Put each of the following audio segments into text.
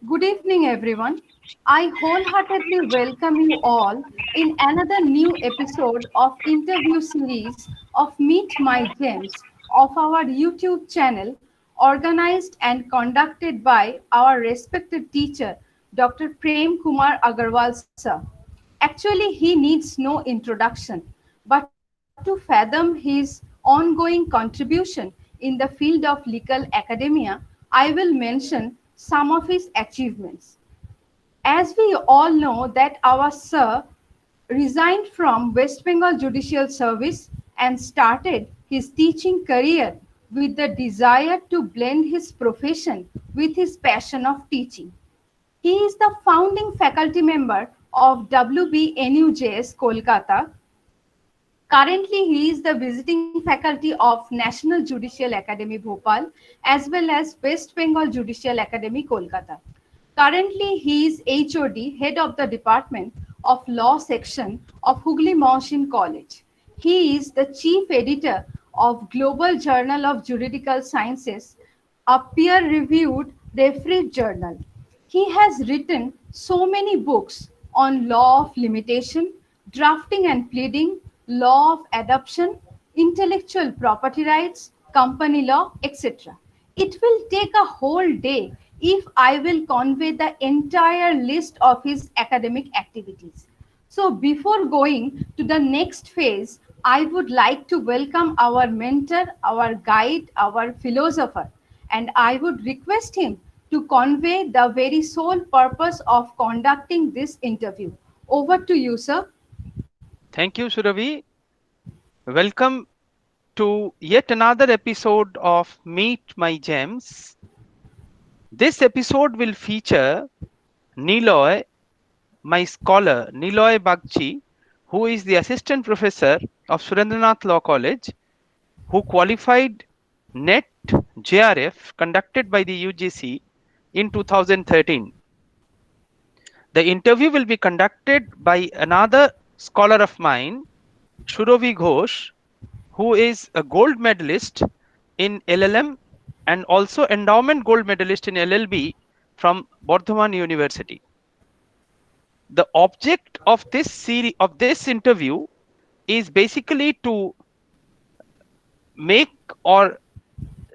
Good evening, everyone. I wholeheartedly welcome you all in another new episode of interview series of Meet My Gems of our YouTube channel, organized and conducted by our respected teacher, Dr. Prem Kumar Agarwal sir. Actually, he needs no introduction, but to fathom his ongoing contribution in the field of legal academia, I will mention some of his achievements. As we all know that our sir resigned from West Bengal Judicial Service and started his teaching career with the desire to blend his profession with his passion of teaching. He is the founding faculty member of WBNUJS Kolkata. Currently, he is the visiting faculty of National Judicial Academy Bhopal as well as West Bengal Judicial Academy Kolkata. Currently, he is HOD, head of the Department of Law section of Hooghly Mohsin College. He is the chief editor of Global Journal of Juridical Sciences, a peer-reviewed refereed journal. He has written so many books on law of limitation, drafting and pleading, law of adoption, intellectual property rights, company law, etc. It will take a whole day if I will convey the entire list of his academic activities. So before going to the next phase, I would like to welcome our mentor, our guide, our philosopher, and I would request him to convey the very sole purpose of conducting this interview. Over to you, sir. Thank you, Surabhi. Welcome to yet another episode of Meet My Gems. This episode will feature Niloy, my scholar, Niloy Bagchi, who is the assistant professor of Surendranath Law College, who qualified NET JRF conducted by the UGC in 2013. The interview will be conducted by another scholar of mine, Shurovi Ghosh, who is a gold medalist in LLM and also endowment gold medalist in LLB from Bardhaman University. The object of this series of this interview is basically to make or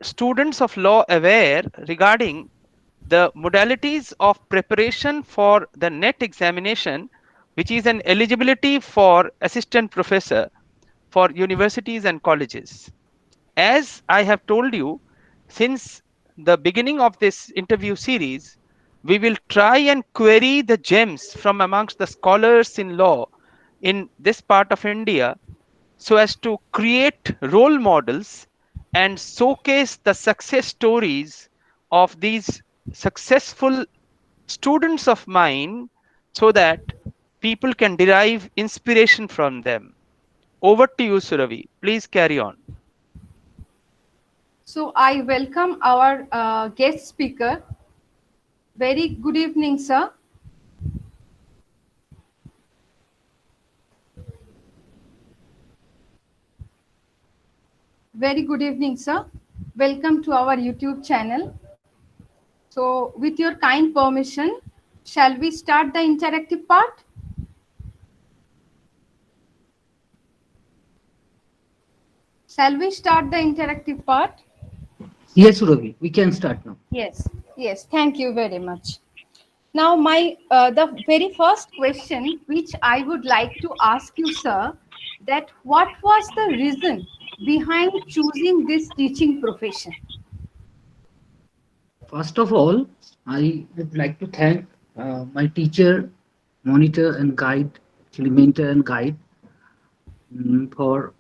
students of law aware regarding the modalities of preparation for the NET examination, which is an eligibility for assistant professor for universities and colleges. As I have told you, since the beginning of this interview series, we will try and query the gems from amongst the scholars in law in this part of India so as to create role models and showcase the success stories of these successful students of mine so that people can derive inspiration from them. Over to you, Suravi. Please carry on. So I welcome our guest speaker. Very good evening, sir. Very good evening, sir. Welcome to our YouTube channel. So, with your kind permission, shall we start the interactive part? Shall we start the interactive part? Yes, Ravi, we can start now. Yes, yes. Thank you very much. Now, the very first question which I would like to ask you, sir, that what was the reason behind choosing this teaching profession? First of all, I would like to thank my teacher, monitor, and guide, actually mentor and guide, for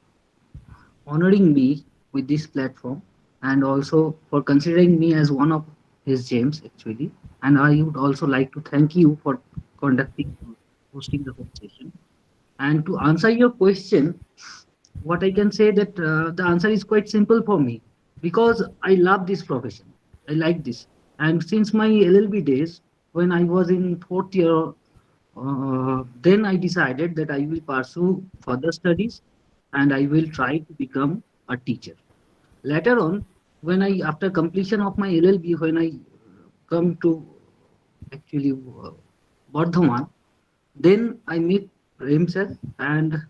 honoring me with this platform and also for considering me as one of his gems, actually. And I would also like to thank you for conducting, hosting the whole session. And to answer your question, what I can say that the answer is quite simple for me because I love this profession. I like this. And since my LLB days, when I was in fourth year, then I decided that I will pursue further studies and I will try to become a teacher. Later on, when I, after completion of my LLB, when I come to actually Bardhaman. Then I met Prem sir, and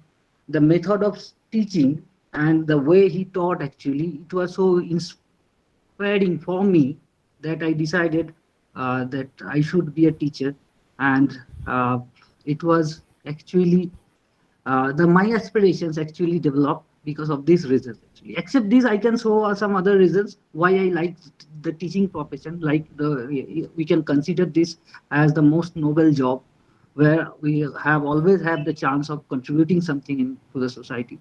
the method of teaching and the way he taught, actually it was so inspiring for me that I decided that I should be a teacher. And uh, it was actually the my aspirations actually developed because of these reasons. Actually, except this, I can show some other reasons why I like the teaching profession. Like we can consider this as the most noble job, where we have always have the chance of contributing something to the society.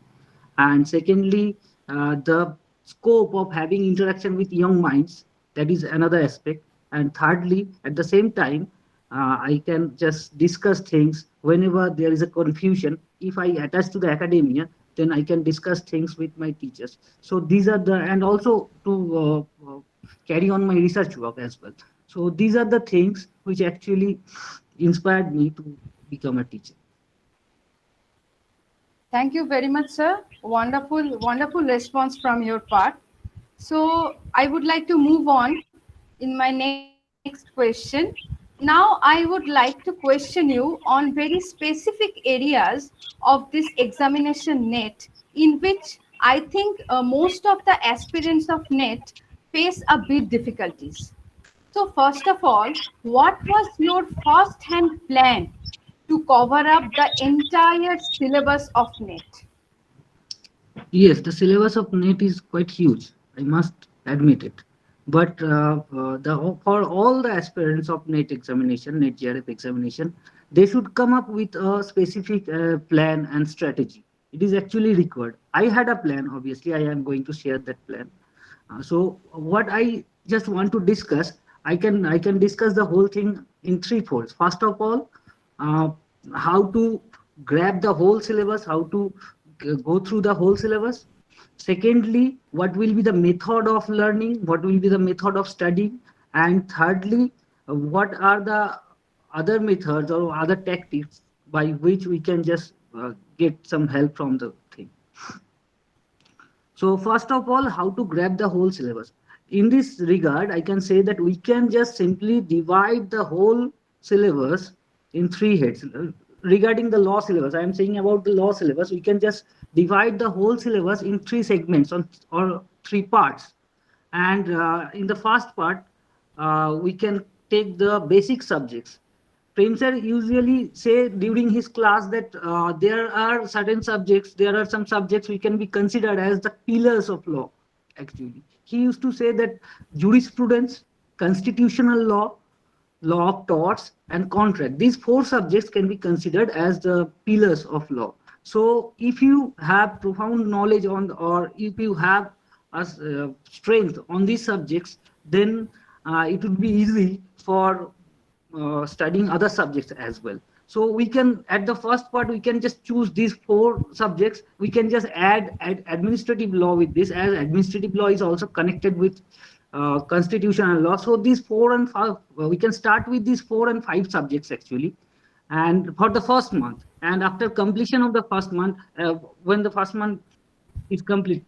And secondly, the scope of having interaction with young minds, that is another aspect. And thirdly, at the same time, I can just discuss things whenever there is a confusion. If I attach to the academia, then I can discuss things with my teachers. So these are the, and also to carry on my research work as well. So these are the things which actually inspired me to become a teacher. Thank you very much, sir. Wonderful, wonderful response from your part. So I would like to move on in my next question. Now I would like to question you on very specific areas of this examination net, in which I think most of the aspirants of net face a bit difficulties. So first of all, what was your first hand plan to cover up the entire syllabus of net? Yes, the syllabus of NET is quite huge. I must admit it. But for all the aspirants of NET examination, NET JRF examination, they should come up with a specific plan and strategy. It is actually required. I had a plan. Obviously, I am going to share that plan. So what I just want to discuss, I can discuss the whole thing in three folds. First of all, uh, how to grab the whole syllabus, how to go through the whole syllabus. Secondly, what will be the method of learning, what will be the method of studying, and thirdly, what are the other methods or other tactics by which we can just get some help from the thing. So first of all, how to grab the whole syllabus. In this regard, I can say that we can just simply divide the whole syllabus in three heads. Regarding the law syllabus, I am saying about the law syllabus, we can just divide the whole syllabus in three segments or three parts. And in the first part, we can take the basic subjects. Prem sir usually say during his class that there are certain subjects, there are some subjects we can be considered as the pillars of law. Actually, he used to say that jurisprudence, constitutional law, law of torts, and contract. These four subjects can be considered as the pillars of law. So if you have profound knowledge on, or if you have a strength on these subjects, then it would be easy for studying other subjects as well. So we can, at the first part, we can just choose these four subjects. We can just add administrative law with this, as administrative law is also connected with constitutional law. So these four and five, we can start with these 4 and 5 subjects actually, and for the first month. And after completion of the first month, when the first month is complete,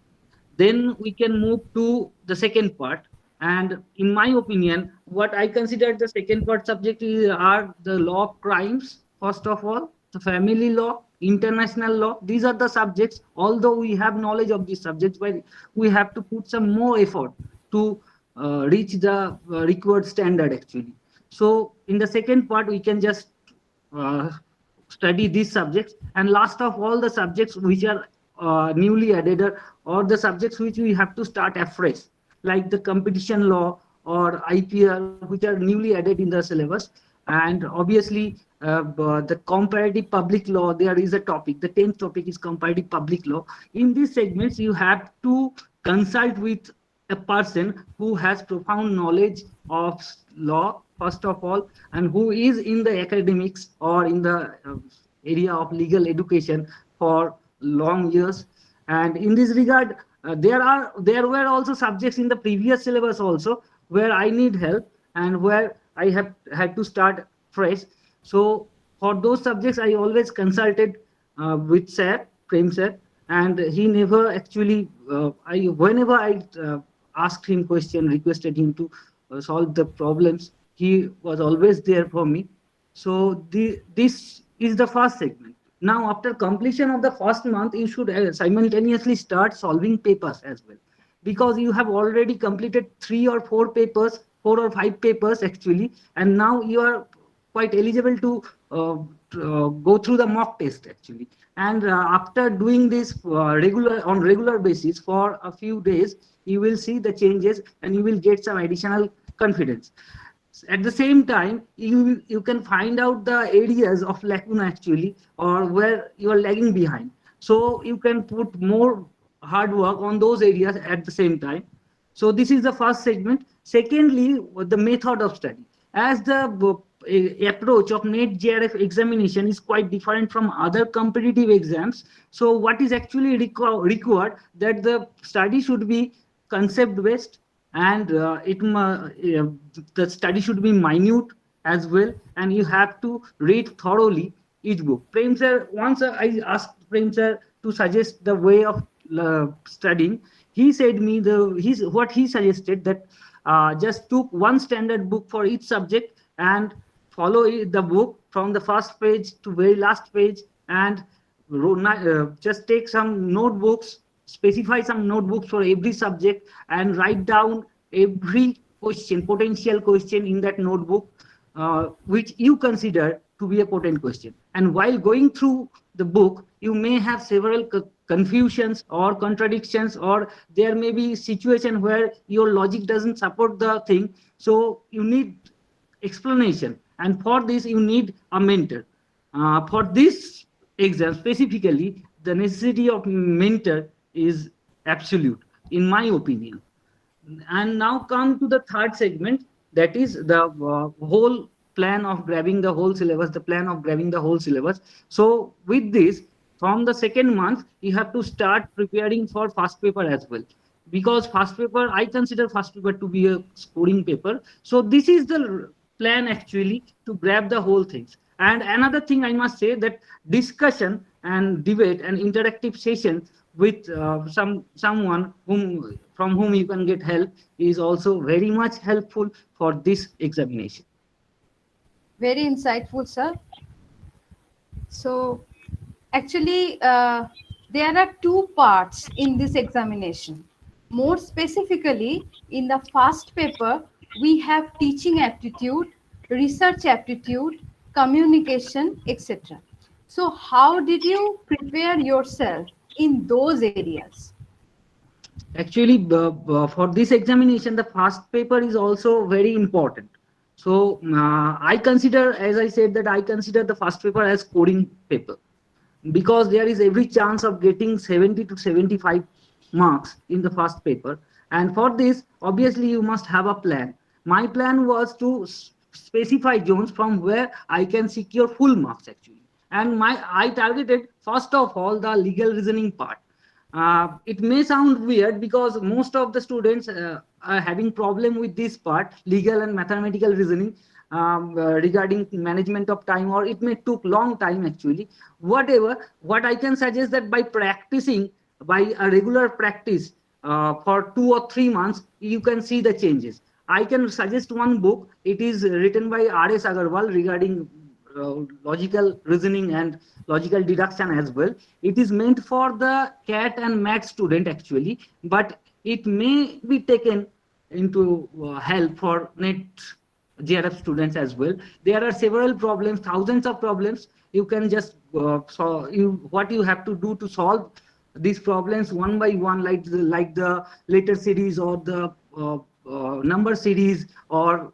then we can move to the second part. And in my opinion, what I consider the second part subject are the law of crimes, first of all, the family law, international law. These are the subjects, although we have knowledge of these subjects, but we have to put some more effort to reach the required standard actually. So in the second part, we can just uh, study these subjects. And last of all, the subjects which are newly added, or the subjects which we have to start afresh, like the competition law or IPR, which are newly added in the syllabus. And obviously, the comparative public law, there is a topic. The 10th topic is comparative public law. In these segments, you have to consult with a person who has profound knowledge of law, first of all, and who is in the academics or in the area of legal education for long years. And in this regard, there were also subjects in the previous syllabus also where I need help and where I have had to start fresh. So for those subjects, I always consulted with sir, Prem sir, and he never actually. Whenever I asked him question, requested him to solve the problems, he was always there for me. So this is the first segment. Now, after completion of the first month, you should simultaneously start solving papers as well, because you have already completed 3 or 4 papers, 4 or 5 papers actually, and now you are quite eligible to go through the mock test actually. And after doing this regular basis for a few days, you will see the changes and you will get some additional confidence. At the same time, you can find out the areas of lacuna actually, or where you are lagging behind, so you can put more hard work on those areas at the same time. So this is the first segment. Secondly, the method of study. As the approach of NET JRF examination is quite different from other competitive exams, so what is actually required, that the study should be concept based, and the study should be minute as well, and you have to read thoroughly each book. Prem sir, once I asked Prem sir to suggest the way of studying, he said me what he suggested, that just took one standard book for each subject and follow the book from the first page to very last page, and just take some notebooks, specify some notebooks for every subject, and write down every question, potential question in that notebook, which you consider to be a potent question. And while going through the book, you may have several confusions or contradictions, or there may be situation where your logic doesn't support the thing, so you need explanation, and for this you need a mentor. For this exam specifically, the necessity of mentor is absolute in my opinion. And now come to the third segment, that is the whole plan of grabbing the whole syllabus, the plan of grabbing the whole syllabus. So with this, from the second month, you have to start preparing for first paper as well, because first paper, I consider first paper to be a scoring paper. So this is the plan actually to grab the whole things. And another thing I must say, that discussion and debate and interactive session with someone from whom you can get help is also very much helpful for this examination. Very insightful, sir. So actually, there are two parts in this examination. More specifically, in the first paper, we have teaching aptitude, research aptitude, communication, etc. So how did you prepare yourself in those areas? Actually, for this examination, the first paper is also very important. So I consider, as I said, that I consider the first paper as coding paper, because there is every chance of getting 70 to 75 marks in the first paper. And for this, obviously, you must have a plan. My plan was to specify zones from where I can secure full marks actually. And I targeted first of all the legal reasoning part. It may sound weird because most of the students are having problem with this part, legal and mathematical reasoning, regarding management of time, or it may took long time actually. Whatever, what I can suggest, that by practicing, by a regular practice for 2 or 3 months, you can see the changes. I can suggest one book. It is written by R.S. Agarwal regarding logical reasoning and logical deduction as well. It is meant for the CAT and MAT student actually, but it may be taken into help for NET JRF students as well. There are several problems, thousands of problems. You can just what you have to do to solve these problems one by one, like the letter series, or the number series, or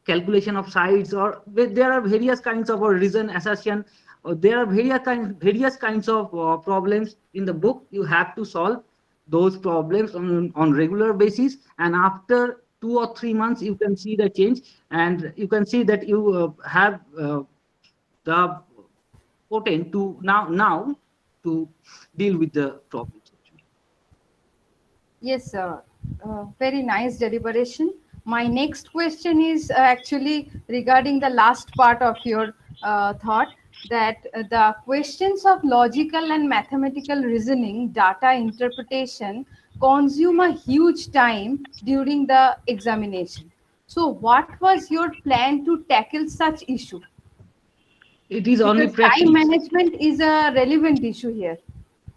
calculation of sides, or there are various kinds of reason assertion. There are various kinds of problems in the book. You have to solve those problems on regular basis, and after 2 or 3 months you can see the change, and you can see that you have the potent to now to deal with the problems. Yes, sir. Very nice deliberation. My next question is actually regarding the last part of your thought, that the questions of logical and mathematical reasoning, data interpretation consume a huge time during the examination. So what was your plan to tackle such issue? It is only Because time practice. management is a relevant issue here.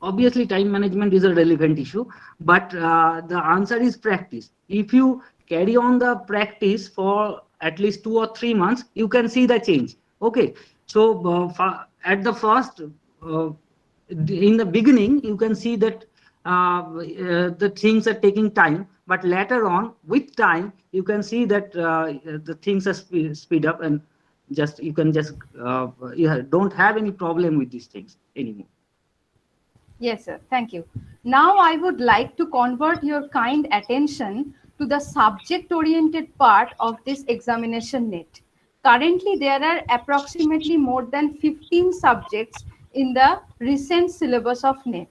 Obviously, time management is a relevant issue, but the answer is practice. If you carry on the practice for at least 2 or 3 months, you can see the change. Okay, so at the first, in the beginning, you can see that the things are taking time, but later on, with time, you can see that the things are speed up, and just you can just you don't have any problem with these things anymore. Yes, sir. Thank you. Now I would like to convert your kind attention to the subject-oriented part of this examination net. Currently, there are approximately more than 15 subjects in the recent syllabus of NET.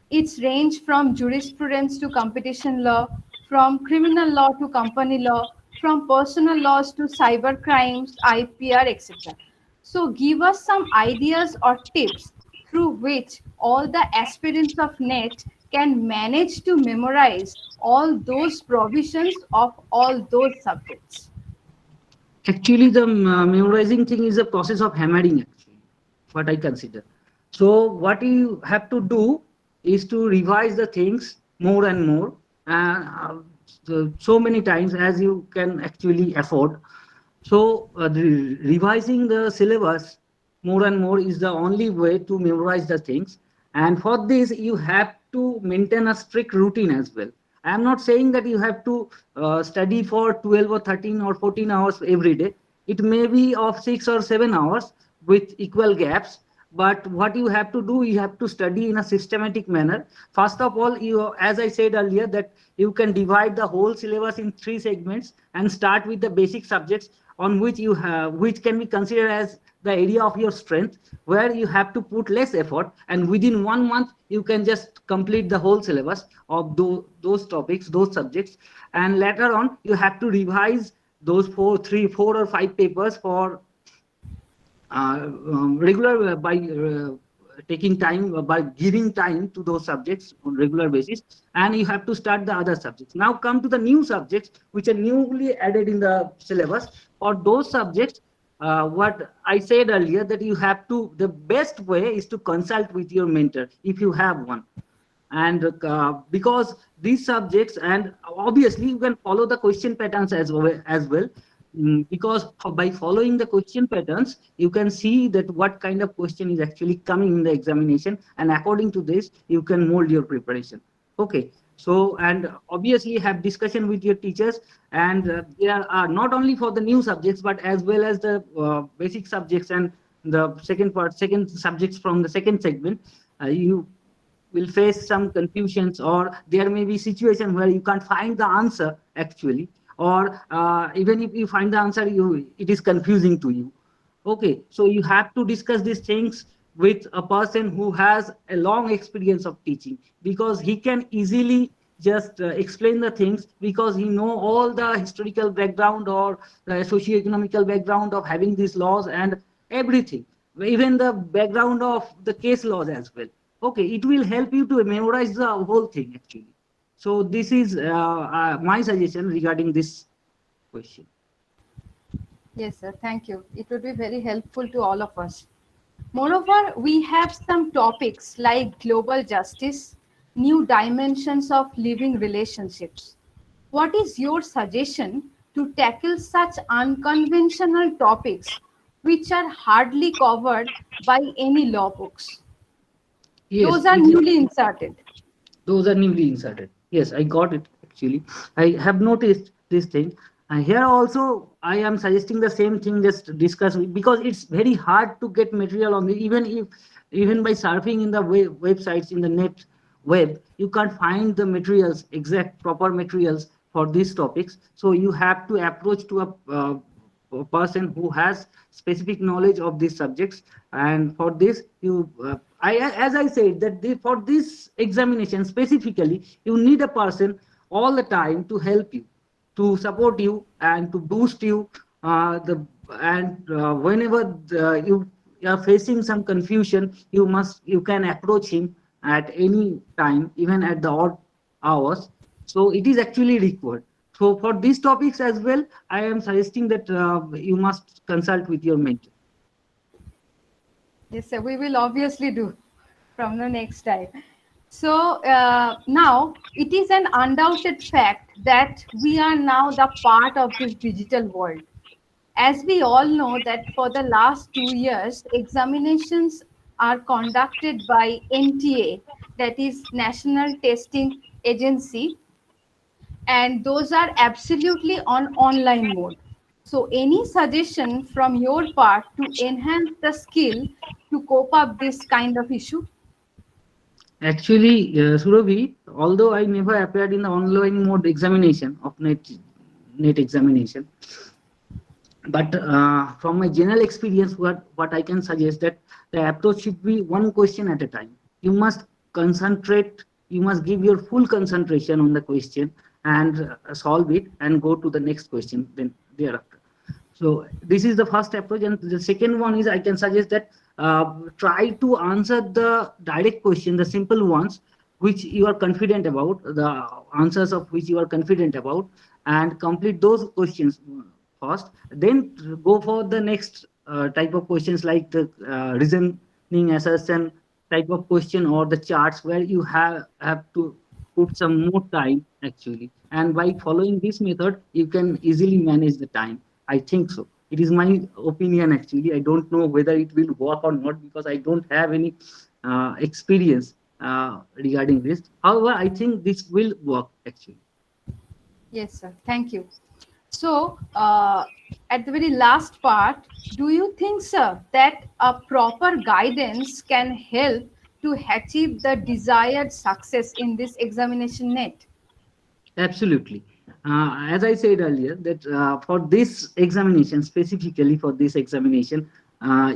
It's range from jurisprudence to competition law, from criminal law to company law, from personal laws to cyber crimes, IPR, etc. So give us some ideas or tips through which all the aspirants of NET can manage to memorize all those provisions of all those subjects. Actually, the memorizing thing is a process of hammering, actually, what I consider. So, what you have to do is to revise the things more and more, so many times as you can actually afford. So, revising the syllabus more and more is the only way to memorize the things. And for this, you have to maintain a strict routine as well. I am not saying that you have to study for 12 or 13 or 14 hours every day. It may be of 6 or 7 hours with equal gaps. But what you have to do, you have to study in a systematic manner. First of all, you, as I said earlier, that you can divide the whole syllabus in 3 segments and start with the basic subjects on which you have, which can be considered as the area of your strength, where you have to put less effort, and within 1 month you can just complete the whole syllabus of those topics, those subjects. And later on you have to revise those 4 or 5 papers for regular, by taking time, by giving time to those subjects on regular basis. And you have to start the other subjects. Now come to the new subjects which are newly added in the syllabus. For those subjects, what I said earlier, that you have to, the best way is to consult with your mentor if you have one. And because these subjects, and obviously you can follow the question patterns as well. Because by following the question patterns, you can see that what kind of question is actually coming in the examination, and according to this you can mold your preparation. Okay, so, and obviously have discussion with your teachers, and there are not only for the new subjects but as well as the basic subjects and the second subjects from the second segment. You will face some confusions, or there may be situation where you can't find the answer actually, or even if you find the answer, it is confusing to you. Okay, so you have to discuss these things with a person who has a long experience of teaching, because he can easily just explain the things, because he know all the historical background or the socio-economical background of having these laws and everything, even the background of the case laws as well. Okay, it will help you to memorize the whole thing actually. So this is my suggestion regarding this question. Yes, sir. Thank you. It would be very helpful to all of us. Moreover, we have some topics like global justice, new dimensions of living relationships. What is your suggestion to tackle such unconventional topics which are hardly covered by any law books? Yes, Those are newly inserted. those are newly inserted. Yes, I got it actually. I have noticed this thing. And here also, I am suggesting the same thing. Just discuss, because it's very hard to get material on the, even by surfing in the websites in the net web, you can't find the materials, exact proper materials for these topics. So you have to approach to a person who has specific knowledge of these subjects. And for this, as I said, that for this examination specifically, you need a person all the time to help you, to support you, and to boost you. Whenever you are facing some confusion, you can approach him at any time, even at the odd hours. So it is actually required. So for these topics as well, I am suggesting that you must consult with your mentor. Yes, sir. We will obviously do from the next time. So now it is an undoubted fact that we are now the part of this digital world. As we all know that for the last 2 years, examinations are conducted by NTA, that is National Testing Agency, and those are absolutely on online mode. So any suggestion from your part to enhance the skill to cope up this kind of issue? Actually, Surabhi, although I never appeared in the online mode examination of net examination, but from my general experience, what I can suggest that the approach should be one question at a time. You must concentrate, you must give your full concentration on the question and solve it and go to the next question then thereafter. So this is the first approach, and the second one is I can suggest that try to answer the direct question, the simple ones, which you are confident about, the answers of which you are confident about, and complete those questions first. Then go for the next type of questions like the reasoning assertion type of question or the charts where you have to put some more time actually. And by following this method, you can easily manage the time. I think so. It is my opinion actually. I don't know whether it will work or not because I don't have any experience regarding this. However, I think this will work actually. Yes, sir. Thank you. So, at the very last part, do you think, sir, that a proper guidance can help to achieve the desired success in this examination net? Absolutely. As I said earlier, that for this examination, specifically for this examination,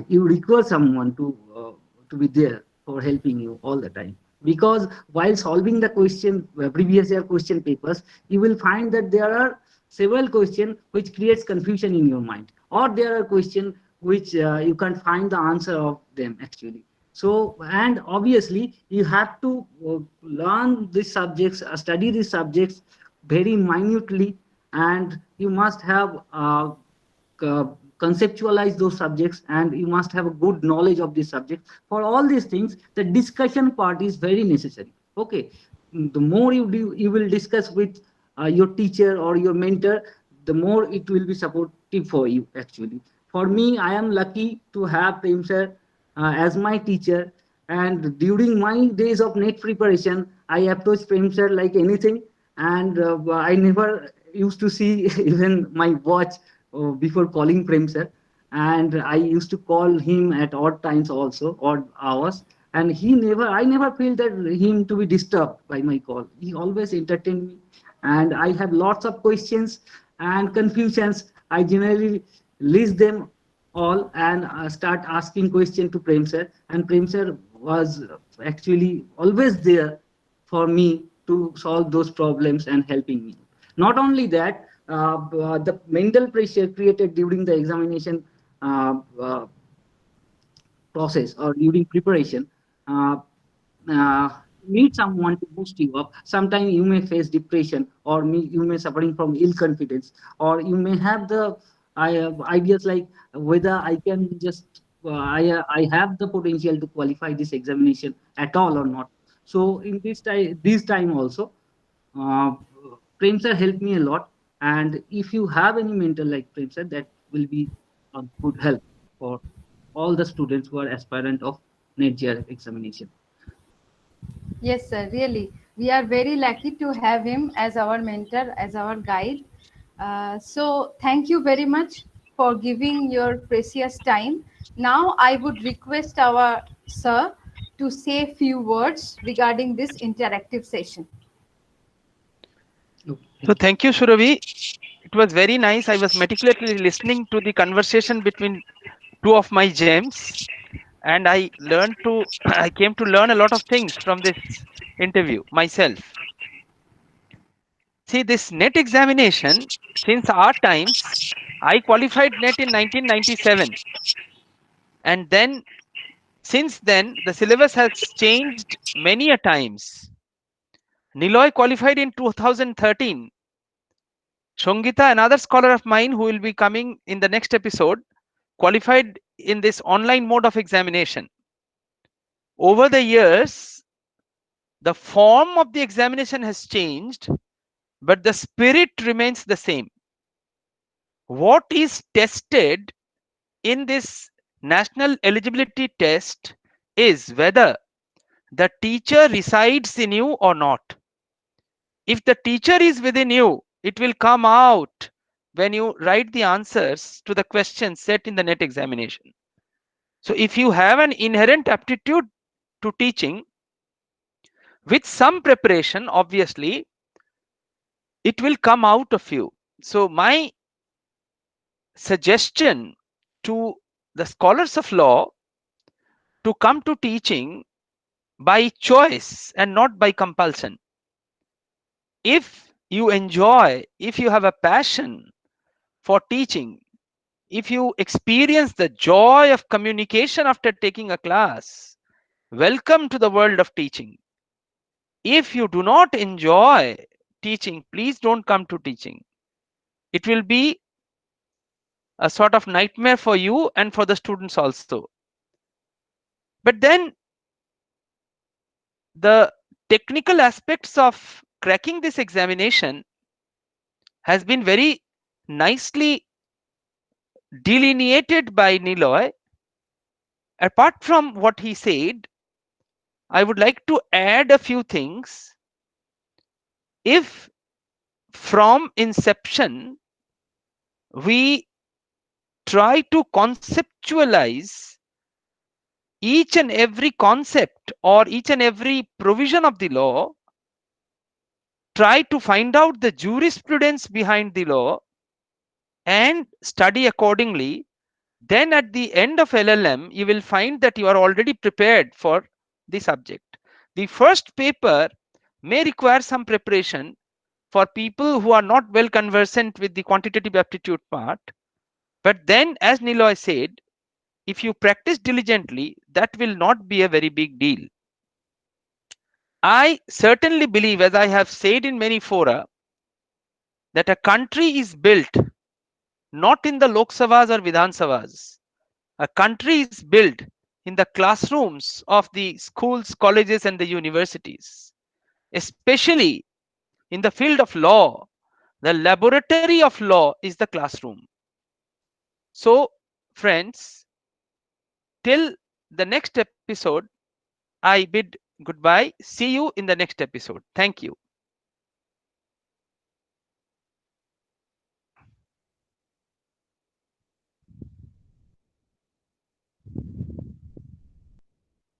you require someone to be there for helping you all the time. Because while solving the question, previous year question papers, you will find that there are several questions which creates confusion in your mind, or there are questions which you can't find the answer of them actually. So, and obviously, you have to learn these subjects, study these subjects very minutely, and you must have conceptualize those subjects, and you must have a good knowledge of this subject. For all these things, the discussion part is very necessary. Okay, the more you do, you will discuss with your teacher or your mentor, the more it will be supportive for you actually. For me, I am lucky to have Prem sir as my teacher, and during my days of net preparation, I approached Prem sir like anything, and I never used to see even my watch before calling Prem sir, and I used to call him at odd times also, odd hours, and I never feel that him to be disturbed by my call. He always entertained me, and I have lots of questions and confusions. I generally list them all and start asking question to Prem sir, and Prem sir was actually always there for me to solve those problems and helping me. Not only that, the mental pressure created during the examination uh, uh, process or during preparation uh, uh, need someone to boost you up. Sometimes you may face depression, or you may suffering from ill confidence, or you may have the ideas like whether I can just I have the potential to qualify this examination at all or not. So in this time also, uh, Prem sir helped me a lot. And if you have any mentor like Prem sir, that will be a good help for all the students who are aspirant of NET JRF examination. Yes, sir. Really, we are very lucky to have him as our mentor, as our guide. So, thank you very much for giving your precious time. Now, I would request our sir to say a few words regarding this interactive session. Okay, So thank you. thank you, Suravi. It was very nice. I was meticulously listening to the conversation between two of my gems, and I learned to I came to learn a lot of things from this interview myself. See, this net examination, since our times, I qualified net in 1997, and then since then the syllabus has changed many a times. Niloy qualified in 2013, Shongita, another scholar of mine who will be coming in the next episode, qualified in this online mode of examination. Over the years, the form of the examination has changed, but the spirit remains the same. What is tested in this national eligibility test is whether the teacher resides in you or not. If the teacher is within you, it will come out when you write the answers to the questions set in the NET examination. So if you have an inherent aptitude to teaching with some preparation, obviously it will come out of you. So my suggestion to the scholars of law to come to teaching by choice and not by compulsion. If you enjoy, if you have a passion for teaching, if you experience the joy of communication after taking a class, welcome to the world of teaching. If you do not enjoy teaching, please don't come to teaching. It will be a sort of nightmare for you and for the students also. But then the technical aspects of cracking this examination has been very nicely delineated by Niloy. Apart from what he said, I would like to add a few things. If from inception we try to conceptualize each and every concept or each and every provision of the law, try to find out the jurisprudence behind the law and study accordingly, then at the end of LLM, you will find that you are already prepared for the subject. The first paper may require some preparation for people who are not well conversant with the quantitative aptitude part. But then, as Niloy said, if you practice diligently, that will not be a very big deal. I certainly believe, as I have said in many fora, that a country is built not in the Lok Sabhas or Vidhan Sabhas. A country is built in the classrooms of the schools, colleges, and the universities. Especially in the field of law, the laboratory of law is the classroom. So, friends, till the next episode, I bid goodbye. See you in the next episode. Thank you.